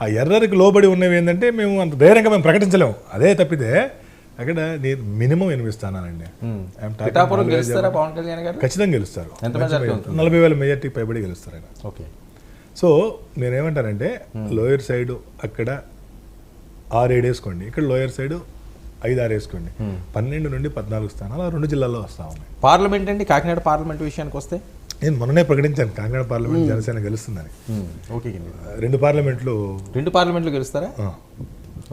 ఆ ఎర్రర్కి లోబడి ఉన్నవి ఏంటంటే మేము అంత ధైర్యంగా మేము ప్రకటించలేము. అదే తప్పితే అక్కడ నేను మినిమం వినిపిస్తానండి. పిఠాపురం గెలుస్తారా పవన్ కళ్యాణ్ గారు? ఖచ్చితంగా గెలుస్తారు. ఎంత మెజారిటీ ఉంటుంది? 40,000 మెజార్టీ పైబడి గెలుస్తారు ఆయన. ఓకే. సో నేనేమంటానంటే లోయర్ సైడ్ అక్కడ 6-7 వేసుకోండి, ఇక్కడ లోయర్ సైడ్ 5-6 వేసుకోండి. 12 నుండి 14 స్థానాలు ఆ 2 జిల్లాల్లో వస్తా ఉన్నాయి. పార్లమెంట్ అండి, కాకినాడ పార్లమెంట్ విషయానికి వస్తే నేను మొన్ననే ప్రకటించాను కాకినాడ పార్లమెంట్ జనసేన గెలుస్తుందని. ఓకే. 2 పార్లమెంట్లు గెలుస్తారా?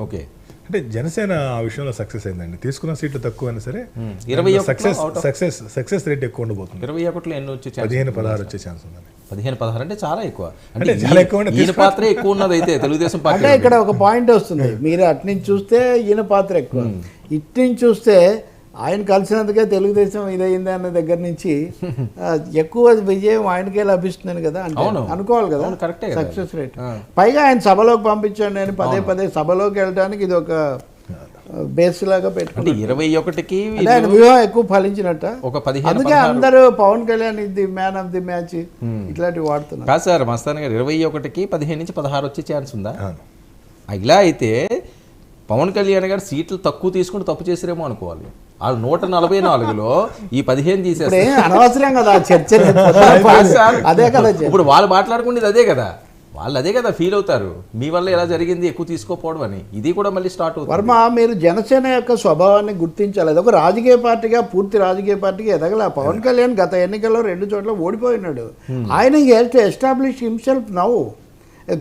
ఓకే. అంటే జనసేన ఆ విషయంలో సక్సెస్ అయిందండి. తీసుకున్న సీట్లు తక్కువ అయినా సరే 21 సక్సెస్ రేట్ ఎక్కువ ఉండబోతుంది. 21లో ఎన్ని వచ్చే 15-16 వచ్చే ఛాన్స్ ఉందండి. 15-16 అంటే చాలా ఎక్కువ. అంటే చాలా ఎక్కువ ఈయన పాత్ర ఎక్కువ ఉన్నది అయితే తెలుగుదేశం పార్టీ. అంటే ఇక్కడ ఒక పాయింట్ వస్తుంది, మీరు అటు నుంచి చూస్తే ఈయన పాత్ర ఎక్కువ, ఇటు నుంచి చూస్తే ఆయన కలిసినందుకే తెలుగుదేశం ఇదైంది అన్న దగ్గర నుంచి ఎక్కువ విజయం ఆయనకే లభిస్తుందని కదా అనుకోవాలి కదా. సక్సెస్ రేట్ పైగా ఆయన సభలోకి పంపించండి అని పదే సభలోకి వెళ్ళడానికి ఇది ఒక బేస్ లాగా పెట్టుకుంటే 21కి ఆయన వ్యూహం ఎక్కువ ఫలించినట్ట. ఒక 15 అందుకే అందరూ పవన్ కళ్యాణ్ ఇది మ్యాన్ ఆఫ్ ది మ్యాచ్ ఇట్లాంటివి వాడుతున్నారు. కాదు సార్ మస్తాన్ గారు, 21కి 15 నుంచి 16 వచ్చే ఛాన్స్ ఉందా? ఇలా అయితే పవన్ కళ్యాణ్ గారు సీట్లు తక్కువ తీసుకుని తప్పు చేసిరేమో అనుకోవాలి. వాళ్ళు 144లో ఈ 15 తీసేస్తే అనవసరం కదా చర్చ. అదే కదా ఇప్పుడు వాళ్ళు మాట్లాడుకునేది అదే కదా, వాళ్ళు అదే కదా ఫీల్ అవుతారు, మీ వల్ల ఎలా జరిగింది ఎక్కువ తీసుకోపోవడం అని. ఇది కూడా మళ్ళీ స్టార్ట్ అవుతుంది. వర్మ, మీరు జనసేన యొక్క స్వభావాన్ని గుర్తించాలి. అది ఒక రాజకీయ పార్టీగా, పూర్తి రాజకీయ పార్టీగా ఎదగల. పవన్ కళ్యాణ్ గత ఎన్నికల్లో 2 చోట్ల ఓడిపోయినాడు. ఆయన ఎస్టాబ్లిష్ హిమ్సెల్ఫ్ నౌ.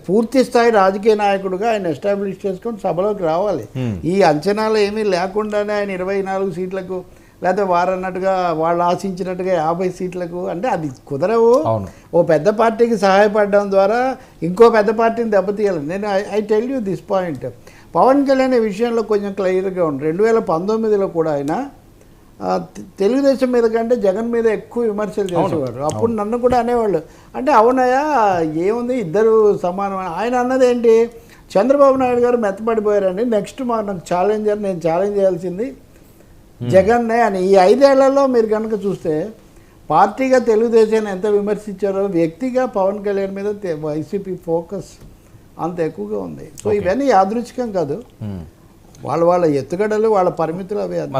పూర్తి స్థాయి రాజకీయ నాయకుడుగా ఆయన ఎస్టాబ్లిష్ చేసుకొని సభలోకి రావాలి. ఈ అంచనాలు ఏమీ లేకుండానే ఆయన 24 సీట్లకు లేకపోతే వారన్నట్టుగా వాళ్ళు ఆశించినట్టుగా 50 సీట్లకు అంటే అది కుదరవు. ఓ పెద్ద పార్టీకి సహాయపడడం ద్వారా ఇంకో పెద్ద పార్టీని దెబ్బతీయాలి. నేను I tell you this point. Pawan Kalyan విషయంలో కొంచెం క్లియర్గా ఉంది. 2019లో కూడా ఆయన తెలుగుదేశం మీద కంటే జగన్ మీద ఎక్కువ విమర్శలు చేసేవారు. అప్పుడు నన్ను కూడా అనేవాళ్ళు, అంటే అవునయ్యా ఏముంది ఇద్దరు సమానం. ఆయన అన్నది ఏంటి, చంద్రబాబు నాయుడు గారు మెత్తపడిపోయారండి, నెక్స్ట్ నాకు ఛాలెంజర్, నేను ఛాలెంజ్ చేయాల్సింది జగన్నే అని. ఈ 5 ఏళ్లలో మీరు కనుక చూస్తే పార్టీగా తెలుగుదేశాన్ని ఎంత విమర్శించారో, వ్యక్తిగా పవన్ కళ్యాణ్ మీద వైసీపీ ఫోకస్ అంత ఎక్కువగా ఉంది. సో ఇవన్నీ యాదృచ్ఛికం కాదు, వాళ్ళ ఎత్తుగడలు, వాళ్ళ పరిమితులు అవే.